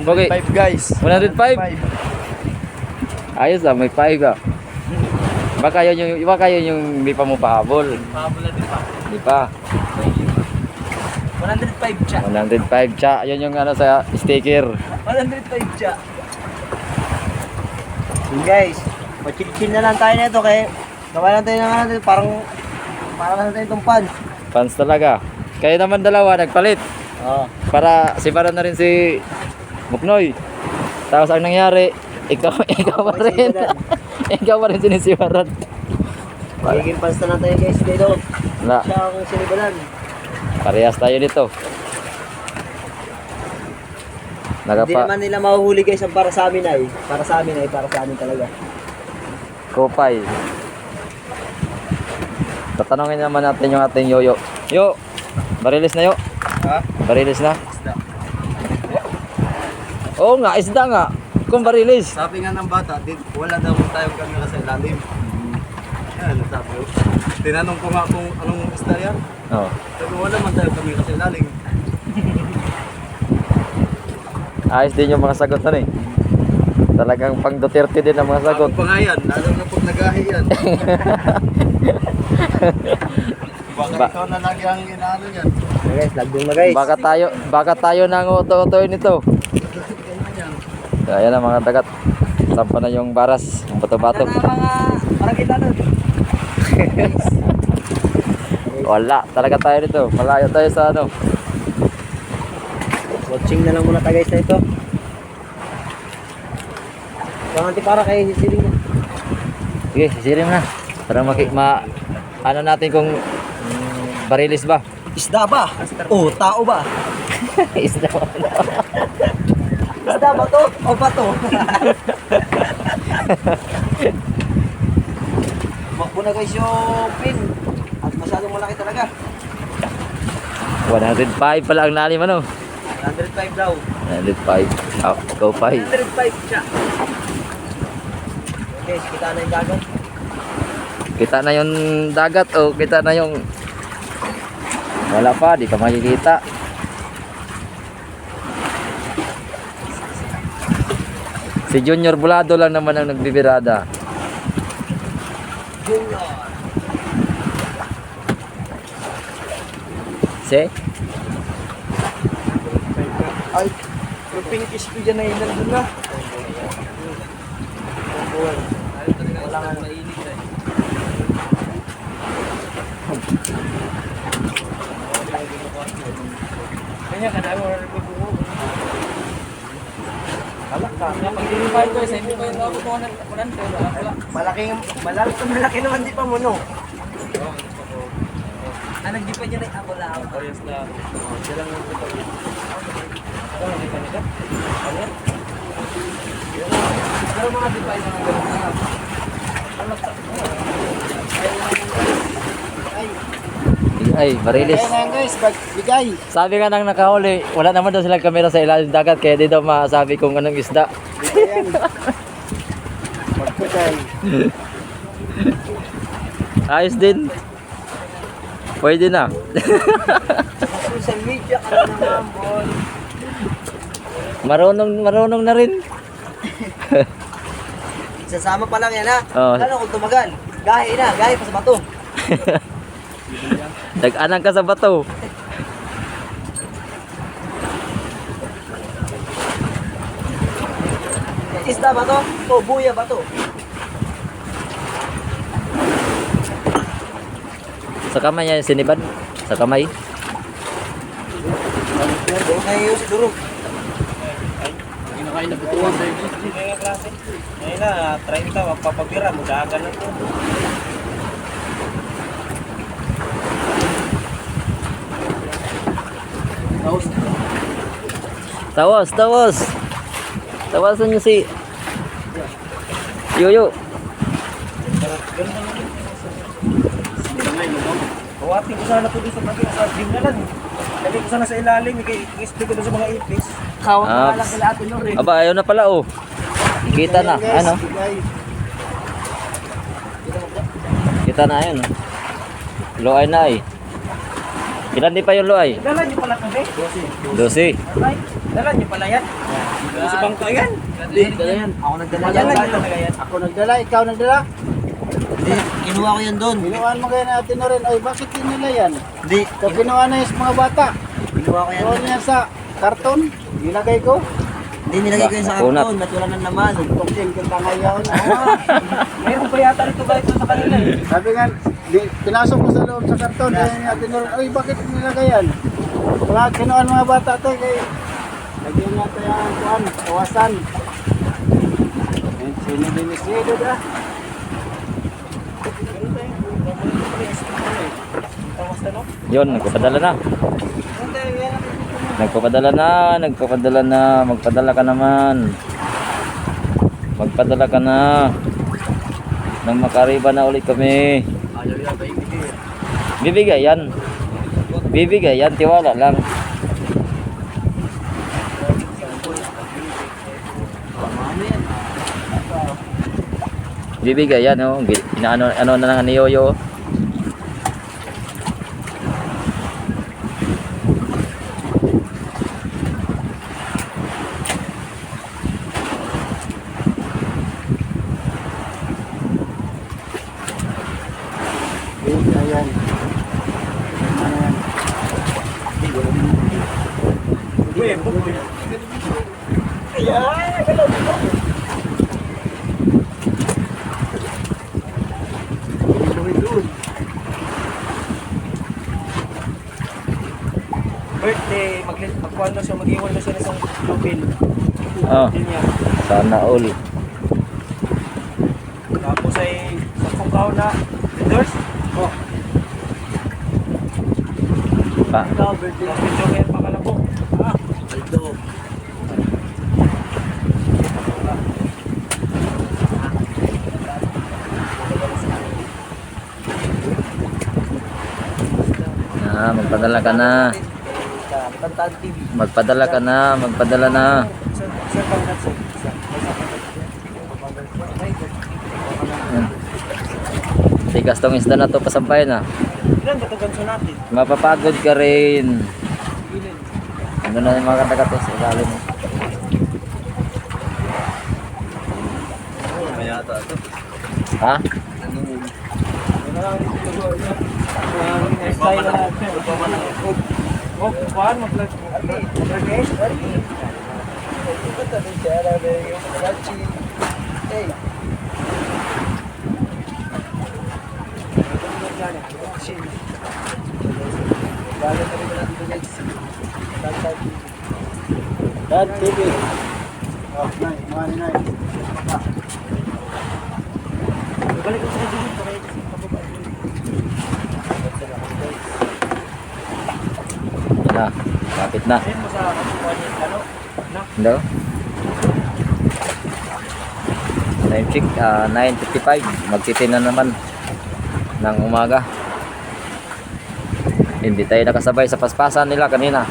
Okay. 105 guys. 105? Ayos ah, may 5 ah. Baka yun yung hindi pa mo pahabol. Pahabol na din pa. Hindi pa. 105 siya. 105 cha. Yun yung ano sa sticker. 105 siya. Guys, chill na lang tayo nito kaya gawa lang tayo ng ano, parang lang tayo itong pants. Fans talaga. Kayo naman dalawa nagpalit. Oo. Para siparan na rin si Muknoy. Tapos ang nangyari, ikaw pa rin. Ikaw pa rin sinisiparan. Magiging pants na lang tayo guys dito. Wala. Siya ang sinibalan. Parehas tayo dito. Hindi naman nila mahuhuli guys ang para sa amin ay. Para sa amin talaga. Kopay. Tatanungin naman natin yung ating yoyo. Yo, barilis na yo. Ha? Barilis na. Isda. Oo nga, isda nga. Kung barilis. Sabi nga ng bata, wala daw tayong kamera sa ilalim. Yan, sabi ko. Tinanong ko nga kung anong isda yan. Oo. Sabi wala man tayong kamera sa ilalim. Ayos din yung mga sagot na eh. Talagang pang Duterte din ang mga sagot. Ako pa nga yan, lalo na pag nagahi yan. Baka ikaw na lagi ang inaano yan. Guys, lagdong na guys. Baka tayo nang uto-utoy nito. Ayan na mga dagat. Sampa na yung baras, yung bato-bato. Parang kita nun. Wala, talaga tayo dito. Malayo tayo sa ano. Watching na lang muna tayo guys na ito. Panganti para kayo sisiling na. Sige, sisirim na. Para ano natin kung barilis ba? Isda ba? O tao ba? Isda ba? Isda ba to? O bato? Makbo na guys yung pin. At masyadong malaki talaga. 105 pala ang lalim ano? 105 daw. 105. Oh, go 5. 105 siya. Okay, kita na yung dagat. Kita na yung dagat o kita na yung wala pa, di ka makikita. Si Junior Bulado lang naman ang nagbibirada. Junior. Si? Ay, yung pinkish ko dyan na yun nandun na. Wala nga mainit eh. Kanya ka dami wala nagbubuo. Alak ka. Pag-deliver ko, sa hindi pa yung ako ito malaki naman di pa mo no. Anong di pa dyan ay ako lang. Parehas na. Siya lang yung ito. Ito ang di pa nito? Ano yan? Pero mga di pa yung mga gano'n na. Alak ka. Ay, barilis. Ayan guys, bigay. Sabi nga nang nakahuli, wala naman daw silang kamera sa ilalim ng dagat kaya di daw masabi kung anong isda. Ayan. Magputay. Ayos din. Pwede na. Social media ka na naman, boy. Marunong na rin. Isasama pa lang yan ha. Oo. Lalo kung tumagal. Gahi pa sa bato. Dag-anang ka sa bato. Isda ba to? O buya ba to? Sa kamay niya sinibad. Sa kamay. Doon na yung si Durog. Kinakain na butuan sa iyo. Ngayon klase. Ngayon na, 30, magpapabira. Magagan na to. Tawas. Tawasan niyo si Yoyo. Kawating ko sana po dito sa gym na lang. Lagi ko sana sa ilalim. I-explain ko doon sa mga ipis. Kawang Ah, lang kila Ate Lore. Aba, ayaw na pala oh. Kita na. Ano? Kita na ayun. Oh. Loay na eh. Ilan di pa yung loay? Dala niyo pala kami. 12. Ay, Dala niyo pala yan? Sa bangka yan? Hindi, dala yan. Ako nagdala Dala yan. niyo talaga yan? Ako nagdala, ikaw nagdala. Hindi, kinuha ko yan doon. Binuhaan mo kaya natin na rin. Ay, bakit nila yan? Hindi, So, kinuha na yung mga bata. kinuha ko yan. Doon yan sa karton. Nilagay ko. Hindi, nilagay ko yan sa Kunat. karton. Natulang ng laman. Tukin kita ngayon. Meron pa yata rito ba ito sa kanila eh? Sabi nga, pinasok ko sa loob sa karton. Kaya natin na rin. Ay, bakit nilagay yan? Mga kinuha ng mga bata tayo kay lagyan nga tayo ang kuhan, kawasan. Sino dinisido da? Yun, nagpapadala na. Nagpapadala na, nagpapadala na. Magpadala ka naman. Magpadala ka na. Nang makariba na ulit kami. Ayaw yata ibigay. Bibigay yan. Bibigay yan, tiwala lang. Bibigay yan, oh. Inaano ano na lang ni Yoyo. Ayan. Birthday, magkuhan na siya, mag-iwan na siya ng isang lupin. Oh, Yun yan. sana all. Tapos ay 10 kaon na leaders. Oh, Pa. ikaw birthday. Tapos medyo kaya pakalabo. Ah, Aldo. Magpadala ka na. Tantan TV. Magpadala ka na, magpadala na. Sir, pangkat sir. Yan. Tigas tong isda na to, pasampayan na. Ilan ba ito ganso natin? Mapapagod ka rin. Ilan? Ano na yung mga katagat sa ilalim mo. Kaya ata ito. Ha? Style na natin. Oh, kuhan, mag-vlog. Dad, TV. Oh, nice. Money, nice. Balik ko sa dito para Na, kapit na. ayun mo sa kuhan yung ano? Na? Hello? Time check, 9:55. Magsitin na naman ng umaga. Hindi tayo nakasabay sa paspasan nila kanina.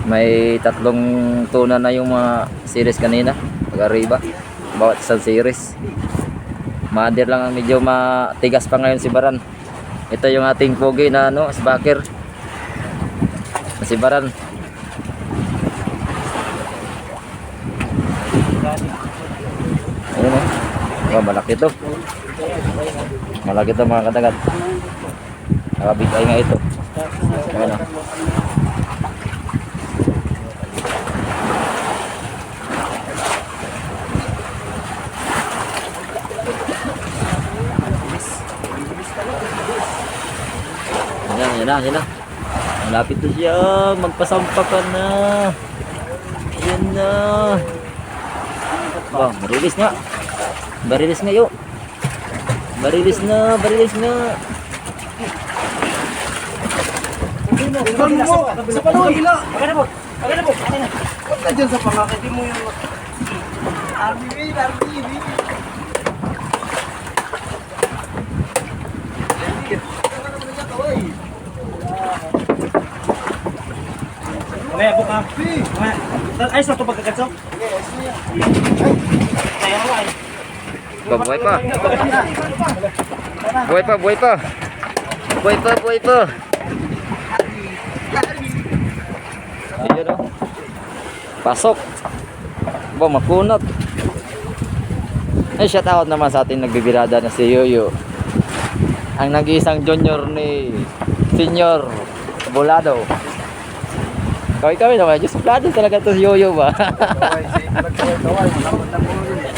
May 3 tuna na yung mga series kanina. Pag-arriba. Bawat isang series. Mother lang ang medyo matigas pa ngayon si Baran. Ito yung ating pogi na ano, si Bakir. Si Baran. Ayun oh. Oh, malaki to. Malaki to mga kadagat. Nakabigay nga ito. Ayun oh. Yan na. Malapit na siya. Magpasampa ka na. Yan na. Ba, marilis nga. Barilis nga yun. Barilis na. Tingnan mo! Sa panuwi! Pagkana po! Huwag ka dyan sa pangakit. Di mo yung... Army. Mamaya buka. Ay, sa ito pagkakatso? Kaya mo ay. Babuhay pa. Buhay pa, buhay pa. Buhay pa, buhay pa. Ayun o. Pasok. Ba, makunat. Ay, shout out naman sa ating nagbibirada na si Yoyo. Ang nag-iisang junior ni Senior Bolado. Kaway naman, just suplado talaga to si Yoyo ba? Kaway, kaway, malapot na po rin.